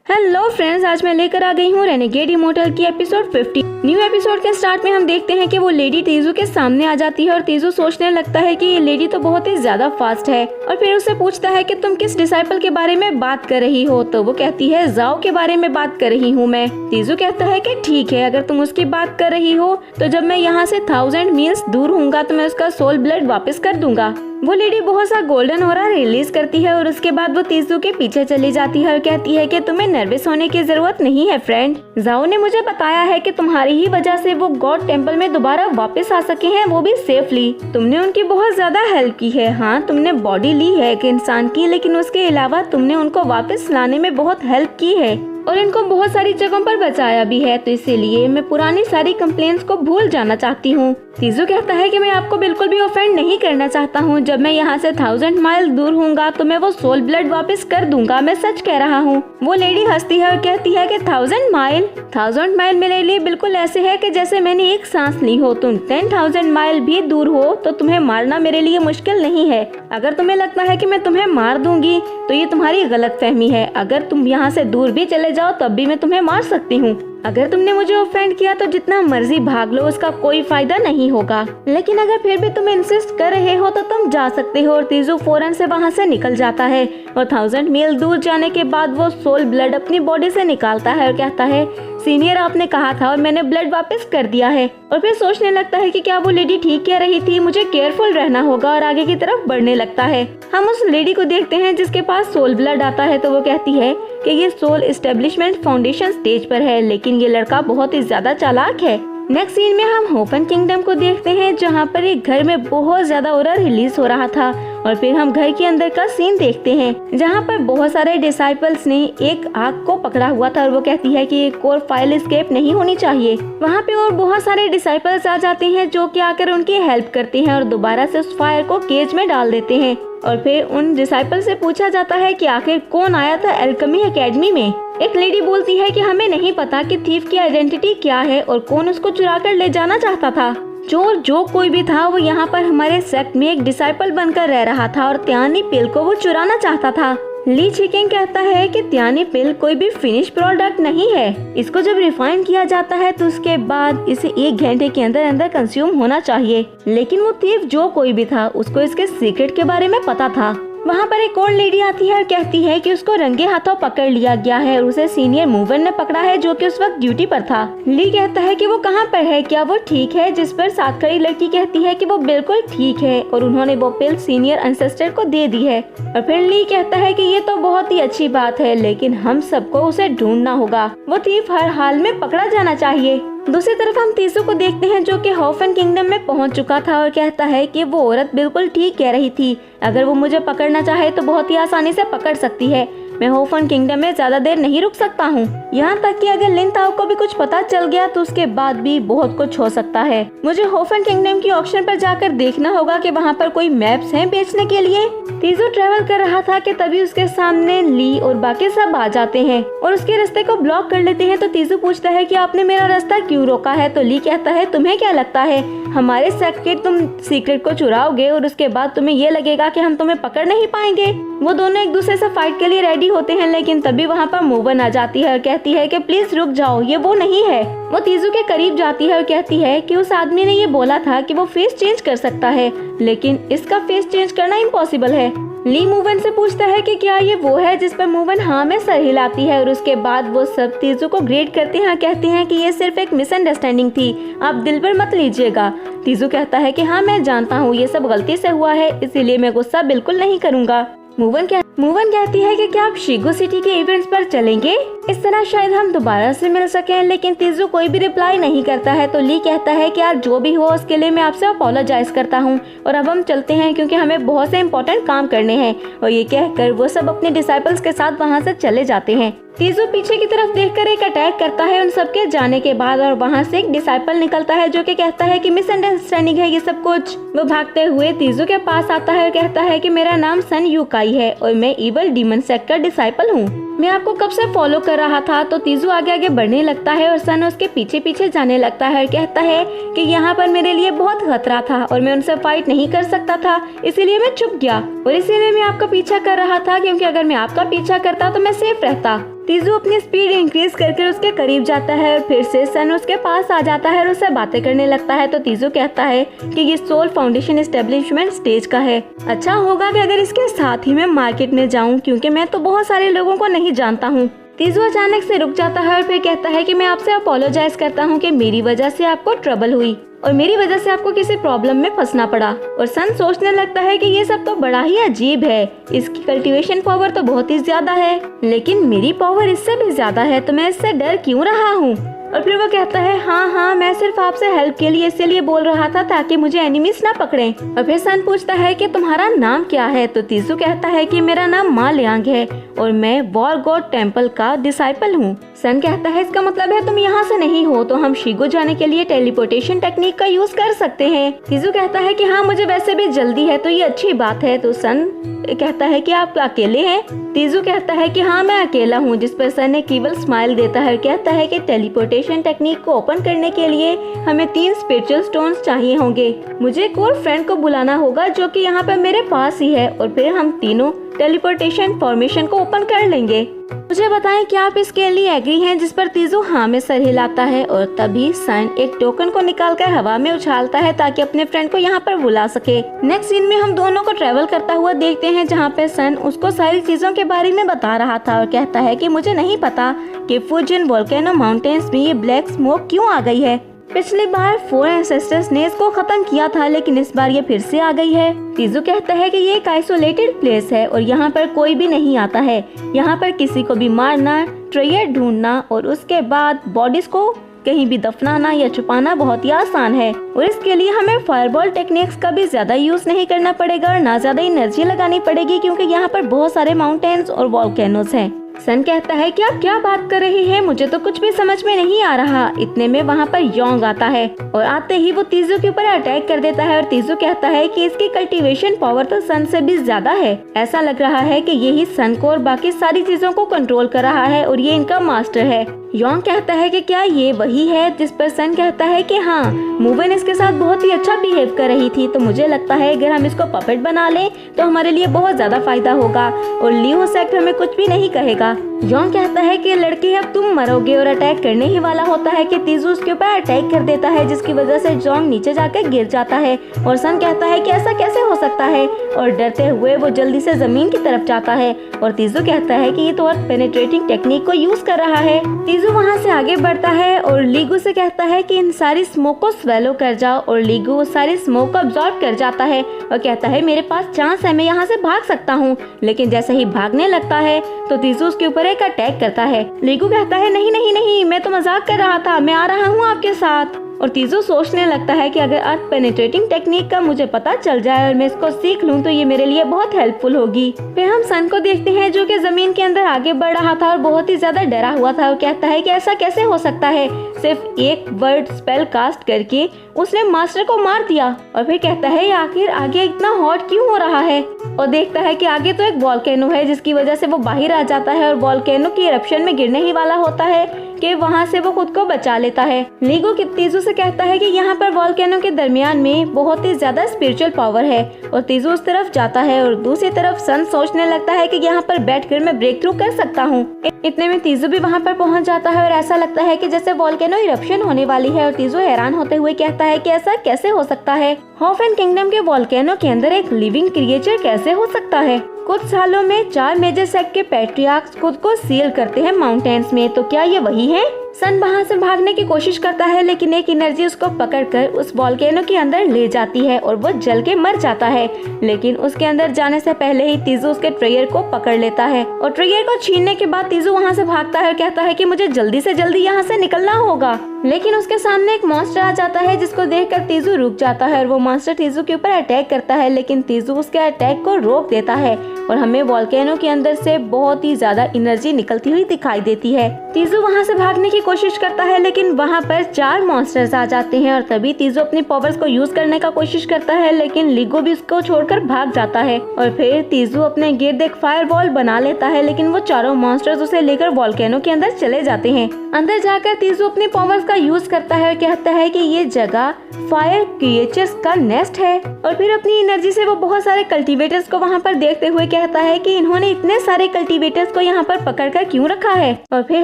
Hello friends, आज मैं लेकर आ गई हूँ रेनेगेड इमोर्टल की एपिसोड 50। न्यू एपिसोड के स्टार्ट में हम देखते हैं कि वो लेडी तेजू के सामने आ जाती है और तेजू सोचने लगता है कि ये लेडी तो बहुत ही ज्यादा फास्ट है और फिर उससे पूछता है कि तुम किस डिसाइपल के बारे में बात कर रही हो। तो वो कहती है जाओ के बारे में बात कर रही हूँ मैं। तेजू कहता है कि ठीक है, अगर तुम उसकी बात कर रही हो तो जब मैं यहाँ से 1000 मील्स दूर हूँगा तो मैं उसका सोल ब्लड वापस कर दूंगा। वो लेडी बहुत सा गोल्डन ऑरा रिलीज करती है और उसके बाद वो तेजू के पीछे चली जाती है और कहती है कि तुम्हें नर्वस होने की जरूरत नहीं है फ्रेंड। जाओ ने मुझे बताया है कि तुम्हारी ही वजह से वो गॉड टेम्पल में दोबारा वापस आ सके हैं, वो भी सेफली। तुमने उनकी बहुत ज्यादा हेल्प की है। हाँ, तुमने बॉडी ली है एक इंसान की, लेकिन उसके अलावा तुमने उनको वापस लाने में बहुत हेल्प की है और इनको बहुत सारी जगहों पर बचाया भी है। तो इसीलिए मैं पुरानी सारी कंप्लेंट्स को भूल जाना चाहती हूँ। तेजू कहता है कि मैं आपको बिल्कुल भी ऑफेंड नहीं करना चाहता हूँ। जब मैं यहाँ से 1000 माइल दूर हूँगा तो मैं वो सोल ब्लड वापस कर दूंगा, मैं सच कह रहा हूँ। वो लेडी हंसती है और कहती है कि 1000 माइल मेरे लिए बिल्कुल ऐसे है कि जैसे मैंने एक सांस ली हो। तुम 10,000 माइल भी दूर हो तो तुम्हें मारना मेरे लिए मुश्किल नहीं है। अगर तुम्हें लगता है कि मैं तुम्हें मार दूंगी तो ये तुम्हारी गलतफहमी है। अगर तुम यहाँ से दूर भी चले जाओ तब भी मैं तुम्हें मार सकती हूँ। अगर तुमने मुझे ऑफेंड किया तो जितना मर्जी भाग लो, उसका कोई फायदा नहीं होगा। लेकिन अगर फिर भी तुम इंसिस्ट कर रहे हो तो तुम जा सकते हो। और तेजू फौरन से वहाँ से निकल जाता है और 1000 मील दूर जाने के बाद वो सोल ब्लड अपनी बॉडी से निकालता है और कहता है सीनियर आपने कहा था और मैंने ब्लड वापस कर दिया है। और फिर सोचने लगता है कि क्या वो लेडी ठीक कह रही थी, मुझे केयरफुल रहना होगा और आगे की तरफ बढ़ने लगता है। हम उस लेडी को देखते हैं जिसके पास सोल ब्लड आता है। तो वो कहती है कि ये सोल एस्टेब्लिशमेंट फाउंडेशन स्टेज पर है, लेकिन ये लड़का बहुत ही ज्यादा चालाक है। नेक्स्ट सीन में हम होपन किंगडम को देखते हैं जहाँ पर एक घर में बहुत ज्यादा ऑरा रिलीज हो रहा था। और फिर हम घर के अंदर का सीन देखते हैं जहाँ पर बहुत सारे डिसाइपल्स ने एक आग को पकड़ा हुआ था और वो कहती है कि एक और फायर एस्केप नहीं होनी चाहिए। वहाँ पे और बहुत सारे डिसाइपल्स आ जाते हैं जो कि आकर उनकी हेल्प करते हैं और दोबारा से उस फायर को केज में डाल देते हैं। और फिर उन डिसाइपल से पूछा जाता है कि आखिर कौन आया था एल्केमी एकेडमी में। एक लेडी बोलती है कि हमें नहीं पता कि थीफ की आइडेंटिटी क्या है और कौन उसको चुरा कर ले जाना चाहता था। चोर जो कोई भी था वो यहाँ पर हमारे सेक्ट में एक डिसाइपल बनकर रह रहा था और त्यानी पिल को वो चुराना चाहता था। ली चिकिंग कहता है कि त्यानी पिल कोई भी फिनिश प्रोडक्ट नहीं है। इसको जब रिफाइन किया जाता है तो उसके बाद इसे 1 घंटे के अंदर अंदर कंज्यूम होना चाहिए। लेकिन वो थीफ जो कोई भी था उसको इसके सीक्रेट के बारे में पता था। वहाँ पर एक और लेडी आती है और कहती है कि उसको रंगे हाथों पकड़ लिया गया है और उसे सीनियर मूवर ने पकड़ा है जो कि उस वक्त ड्यूटी पर था। ली कहता है कि वो कहाँ पर है, क्या वो ठीक है, जिस पर साथ खड़ी लड़की कहती है कि वो बिल्कुल ठीक है और उन्होंने वो पिल सीनियर एंसेस्टर को दे दी है। और फिर ली कहता है कि ये तो बहुत ही अच्छी बात है, लेकिन हम सबको उसे ढूंढना होगा। वो थीफ हर हाल में पकड़ा जाना चाहिए। दूसरी तरफ हम तेजू को देखते हैं जो कि होफन किंगडम में पहुंच चुका था और कहता है कि वो औरत बिल्कुल ठीक कह रही थी। अगर वो मुझे पकड़ना चाहे तो बहुत ही आसानी से पकड़ सकती है। मैं होफन किंगडम में ज्यादा देर नहीं रुक सकता हूँ। यहाँ तक कि अगर लिन ताओ को भी कुछ पता चल गया तो उसके बाद भी बहुत कुछ हो सकता है। मुझे होफन किंगडम की ऑक्शन पर जाकर देखना होगा कि वहाँ पर कोई मैप्स हैं बेचने के लिए। तेजू ट्रेवल कर रहा था कि तभी उसके सामने ली और बाकी सब आ जाते हैं और उसके रास्ते को ब्लॉक कर लेते हैं। तो तेजू पूछता है कि आपने मेरा रास्ता क्यों रोका है। तो ली कहता है तुम्हें क्या लगता है हमारे सेक्ट के तुम सीक्रेट को चुराओगे और उसके बाद तुम्हें ये लगेगा कि हम तुम्हें पकड़ नहीं पाएंगे। वो दोनों एक दूसरे से फाइट के लिए रेडी होते हैं, लेकिन तभी वहाँ पर मूवन आ जाती है और कहती है कि प्लीज रुक जाओ, ये वो नहीं है। वो तेजू के करीब जाती है और कहती है कि उस आदमी ने ये बोला था कि वो फेस चेंज कर सकता है, लेकिन इसका फेस चेंज करना इम्पॉसिबल है। ली मूवन से पूछता है कि क्या ये वो है, जिस पर मूवन हाँ में सर हिलाती है और उसके बाद वो सब तेजू को ग्रेड करते हैं, कहते हैं कि ये सिर्फ एक मिसअंडरस्टैंडिंग थी, आप दिल पर मत लीजिएगा। तेजू कहता है कि हाँ मैं जानता हूँ ये सब गलती से हुआ है, इसीलिए मैं गुस्सा बिल्कुल नहीं करूँगा। मूवन कहती है कि क्या आप शिगो सिटी के इवेंट्स पर चलेंगे, इस तरह शायद हम दोबारा से मिल सकें। लेकिन तेजू कोई भी रिप्लाई नहीं करता है। तो ली कहता है कि यार जो भी हो उसके लिए मैं आपसे अपोलोजाइज करता हूँ और अब हम चलते हैं क्योंकि हमें बहुत से इम्पोर्टेंट काम करने हैं। और ये कहकर वो सब अपने डिसाइपल्स के साथ वहाँ से चले जाते हैं। तेजू पीछे की तरफ देखकर एक अटैक करता है उन सबके जाने के बाद और वहाँ से एक डिसाइपल निकलता है जो कि कहता है कि मिसअंडरस्टैंडिंग है ये सब कुछ। वो भागते हुए तेजू के पास आता है और कहता है कि मेरा नाम सन यूकाई है और मैं इवल डीमन सेक्ट का डिसाइपल हूँ। मैं आपको कब से फॉलो कर रहा था। तो तेजू आगे आगे बढ़ने लगता है और सन उसके पीछे पीछे जाने लगता है और कहता है कि यहाँ पर मेरे लिए बहुत खतरा था और मैं उनसे फाइट नहीं कर सकता था, इसीलिए मैं चुप गया और इसीलिए मैं आपका पीछा कर रहा था, क्योंकि अगर मैं आपका पीछा करता तो मैं सेफ रहता। तीजू अपनी स्पीड इंक्रीज करके उसके करीब जाता है और फिर से सन उसके पास आ जाता है और उससे बातें करने लगता है। तो तीजू कहता है कि ये सोल फाउंडेशन एस्टेब्लिशमेंट स्टेज का है। अच्छा होगा कि अगर इसके साथ ही मैं मार्केट में जाऊं, क्योंकि मैं तो बहुत सारे लोगों को नहीं जानता हूँ। तीजू अचानक से रुक जाता है और फिर कहता है कि मैं आपसे अपोलोजाइज करता हूँ कि मेरी वजह से आपको ट्रबल हुई और मेरी वजह से आपको किसी प्रॉब्लम में फंसना पड़ा। और सन सोचने लगता है कि ये सब तो बड़ा ही अजीब है, इसकी कल्टीवेशन पावर तो बहुत ही ज्यादा है, लेकिन मेरी पावर इससे भी ज्यादा है, तो मैं इससे डर क्यों रहा हूँ। और फिर वो कहता है हाँ, मैं सिर्फ आपसे हेल्प के लिए इसीलिए बोल रहा था ताकि मुझे एनिमीज ना पकड़े। और फिर सन पूछता है कि तुम्हारा नाम क्या है। तो तीजू कहता है कि मेरा नाम मा लियांग है और मैं वॉर गॉड टेम्पल का डिसाइपल हूँ। सन कहता है इसका मतलब है तुम यहाँ से नहीं हो, तो हम शिगो जाने के लिए टेलीपोर्टेशन टेक्निक का यूज कर सकते हैं। तीजू कहता है कि हाँ, मुझे वैसे भी जल्दी है, तो ये अच्छी बात है। तो सन कहता है कि आप अकेले हैं। तीजू कहता है कि हाँ, मैं अकेला हूँ, जिस पर सन ने केवल स्माइल देता है और कहता है कि टेलीपोर्टेशन टेक्निक को ओपन करने के लिए हमें 3 स्पिरिचुअल स्टोन्स चाहिए होंगे। मुझे एक और फ्रेंड को बुलाना होगा जो कि यहाँ पर मेरे पास ही है, और फिर हम तीनों टेलीपोर्टेशन फॉर्मेशन को ओपन कर लेंगे। मुझे बताएं कि आप इसके लिए एग्री हैं, जिस पर तीजू हाँ में सर हिलाता है। और तभी सन एक टोकन को निकालकर हवा में उछालता है ताकि अपने फ्रेंड को यहाँ पर बुला सके। नेक्स्ट सीन में हम दोनों को ट्रेवल करता हुआ देखते हैं, जहाँ पे सन उसको सारी चीजों के बारे में बता रहा था और कहता है कि मुझे नहीं पता कि फुजिन वोल्केनो माउंटेन्स में ये ब्लैक स्मोक क्यों आ गई है। पिछली बार 4 एंसेस्टर्स ने इसको खत्म किया था, लेकिन इस बार ये फिर से आ गई है। तीजू कहता है कि ये एक आइसोलेटेड प्लेस है और यहाँ पर कोई भी नहीं आता है। यहाँ पर किसी को भी मारना, ट्रेयर ढूंढना और उसके बाद बॉडीज को कहीं भी दफनाना या छुपाना बहुत ही आसान है, और इसके लिए हमें फायरबॉल टेक्निक्स का भी ज्यादा यूज नहीं करना पड़ेगा और ना ज्यादा एनर्जी लगानी पड़ेगी, क्योंकि यहाँ पर बहुत सारे माउंटेन्स और वॉल्केनोस हैं। सन कहता है कि आप क्या बात कर रही हैं, मुझे तो कुछ भी समझ में नहीं आ रहा। इतने में वहाँ पर योंग आता है और आते ही वो तीजू के ऊपर अटैक कर देता है। और तीजू कहता है कि इसकी कल्टीवेशन पावर तो सन से भी ज्यादा है। ऐसा लग रहा है कि यही सन को और बाकी सारी चीजों को कंट्रोल कर रहा है और ये इनका मास्टर है। योंग कहता है कि क्या ये वही है, जिस पर सन कहता है कि हाँ, मूवन इसके साथ बहुत ही अच्छा बिहेव कर रही थी, तो मुझे लगता है अगर हम इसको पपेट बना लें तो हमारे लिए बहुत ज्यादा फायदा होगा और लियो सेक्ट हमें कुछ भी नहीं कहेगा। योंग कहता है कि लड़के अब तुम मरोगे और अटैक करने ही वाला होता है कि तीजू उसके ऊपर अटैक कर देता है, जिसकी वजह से योंग नीचे जाकर गिर जाता है। और सन कहता है कि ऐसा कैसे हो सकता है, और डरते हुए वो जल्दी से जमीन की तरफ जाता है। और तीजू कहता है कि ये तो अर्थ पेनिट्रेटिंग टेक्निक को यूज कर रहा है। तीजू वहाँ से आगे बढ़ता है और लीगू से कहता है कि इन सारी स्मोक को स्वेलो कर जाओ, और लीगू सारी स्मोक को अब्सॉर्ब कर जाता है और कहता है मेरे पास चांस है, मैं यहाँ से भाग सकता हूँ। लेकिन जैसे ही भागने लगता है तो तीजू उसके ऊपर एक अटैक करता है। लीगू कहता है नहीं नहीं नहीं, मैं तो मजाक कर रहा था, मैं आ रहा हूँ आपके साथ। और तीजू सोचने लगता है कि अगर अर्थ पेनिट्रेटिंग टेक्निक का मुझे पता चल जाए और मैं इसको सीख लूं तो ये मेरे लिए बहुत हेल्पफुल होगी। फिर हम सन को देखते हैं जो कि जमीन के अंदर आगे बढ़ रहा था और बहुत ही ज्यादा डरा हुआ था और कहता है कि ऐसा कैसे हो सकता है, सिर्फ एक वर्ड स्पेल कास्ट करके उसने मास्टर को मार दिया। और फिर कहता है आखिर आगे इतना हॉट क्यों हो रहा है, और देखता है कि आगे तो एक वॉल्केनो है, जिसकी वजह से वो बाहर आ जाता है और वॉल्केनो की इरप्शन में गिरने ही वाला होता है कि वहाँ से वो खुद को बचा लेता है। लीगो तीजू से कहता है कि यहाँ पर वॉल्केनो के दरमियान में बहुत ही ज्यादा स्पिरिचुअल पावर है, और तीजू उस तरफ जाता है और दूसरी तरफ सन सोचने लगता है कि यहाँ पर बैठकर मैं ब्रेक थ्रू कर सकता हूँ। इतने में तीजू भी वहाँ पर पहुँच जाता है और ऐसा लगता है कि जैसे वॉल्केनो इरप्शन होने वाली है, और तीजू हैरान होते हुए कहता है कि ऐसा कैसे हो सकता है, हॉफेन किंगडम के वॉल्केनो के अंदर एक लिविंग क्रिएचर कैसे हो सकता है। कुछ सालों में 4 मेजर सेक्ट के पैट्रियार्क्स खुद को सील करते हैं माउंटेन्स में, तो क्या ये वही है। सन वहाँ से भागने की कोशिश करता है, लेकिन एक एनर्जी उसको पकड़कर उस वॉल्केनो के अंदर ले जाती है और वो जल के मर जाता है। लेकिन उसके अंदर जाने से पहले ही तीजू उसके ट्रेयर को पकड़ लेता है, और ट्रेयर को छीनने के बाद तीजू वहाँ से भागता है और कहता है कि मुझे जल्दी से जल्दी यहाँ से निकलना होगा। लेकिन उसके सामने एक मॉन्स्टर आ जाता है, जिसको देखकर तीजू रुक जाता है और वो मॉन्स्टर तीजू के ऊपर अटैक करता है, लेकिन तीजू उसके अटैक को रोक देता है और हमें वॉल्केनो के अंदर से बहुत ही ज्यादा एनर्जी निकलती हुई दिखाई देती है। तीजू वहाँ से भागने की की कोशिश करता है, लेकिन वहाँ पर 4 मॉन्स्टर्स आ जाते हैं और तभी तीजू अपनी पावर्स को यूज करने का कोशिश करता है, लेकिन लीगो भी उसको छोड़कर भाग जाता है। और फिर तीजू अपने गिर्द एक फायर बॉल बना लेता है, लेकिन वो चारों मॉन्स्टर्स उसे लेकर वोल्केनो के अंदर चले जाते हैं। अंदर जाकर तीजू अपनी पावर्स का यूज करता है और कहता है कि ये जगह फायर क्रिएचर्स का नेस्ट है। और फिर अपनी एनर्जी से वो बहुत सारे कल्टीवेटर्स को वहाँ पर देखते हुए कहता है कि इन्होंने इतने सारे कल्टीवेटर्स को यहाँ पर पकड़कर क्यों रखा है। और फिर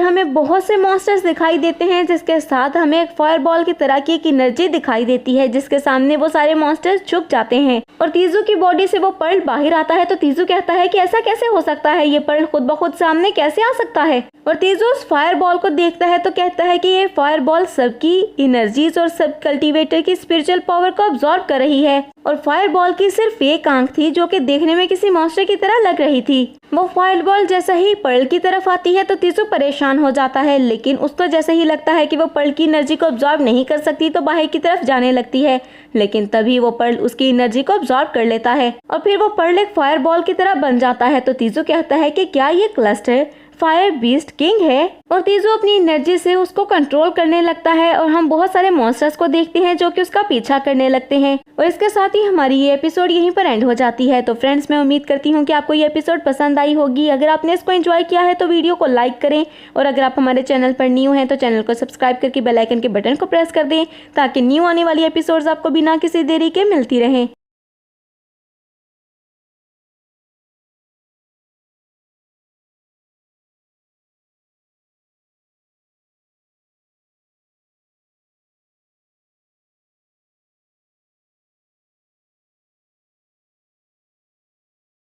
हमें बहुत से मॉन्स्टर्स दिखाई देते हैं, जिसके साथ हमें एक फायर बॉल की तरह की एक एनर्जी दिखाई देती है, जिसके सामने वो सारे मॉन्स्टर्स झुक जाते हैं और तीजू की बॉडी से वो पर्ल बाहर आता है। तो तीजू कहता है कि ऐसा कैसे हो सकता है, ये पर्ल खुद ब खुद सामने कैसे आ सकता है। और तीजू उस फायर बॉल को देखता है तो कहता है कि ये फायर बॉल सबकी एनर्जीज और सब कल्टीवेटर की स्पिरिचुअल पावर को अब्सॉर्ब कर रही है। और फायर बॉल की सिर्फ एक आंख थी जो कि देखने में किसी मॉन्स्टर की तरह लग रही थी। वो फायर बॉल जैसे ही पर्ल की तरफ आती है तो तीजू परेशान हो जाता है, लेकिन उसको जैसे ही लगता है कि वो पर्ल की एनर्जी को अब्सॉर्ब नहीं कर सकती तो बाहर की तरफ जाने लगती है, लेकिन तभी वो पर्ल उसकी एनर्जी को अब्सॉर्ब कर लेता है और फिर वो पर्ल एक फायर बॉल की तरह बन जाता है। तो तीजू कहता है कि क्या ये क्लस्टर फायर बीस्ट किंग है। और तीजू अपनी एनर्जी से उसको कंट्रोल करने लगता है और हम बहुत सारे मॉन्स्टर्स को देखते हैं जो कि उसका पीछा करने लगते हैं। और इसके साथ ही हमारी ये एपिसोड यहीं पर एंड हो जाती है। तो फ्रेंड्स, मैं उम्मीद करती हूँ कि आपको ये एपिसोड पसंद आई होगी। अगर आपने इसको एंजॉय किया है तो वीडियो को लाइक करें और अगर आप हमारे चैनल पर न्यू हैं तो चैनल को सब्सक्राइब करके बेल आइकन के बटन को प्रेस कर दें ताकि न्यू आने वाली एपिसोड्स आपको बिना किसी देरी के मिलती रहें।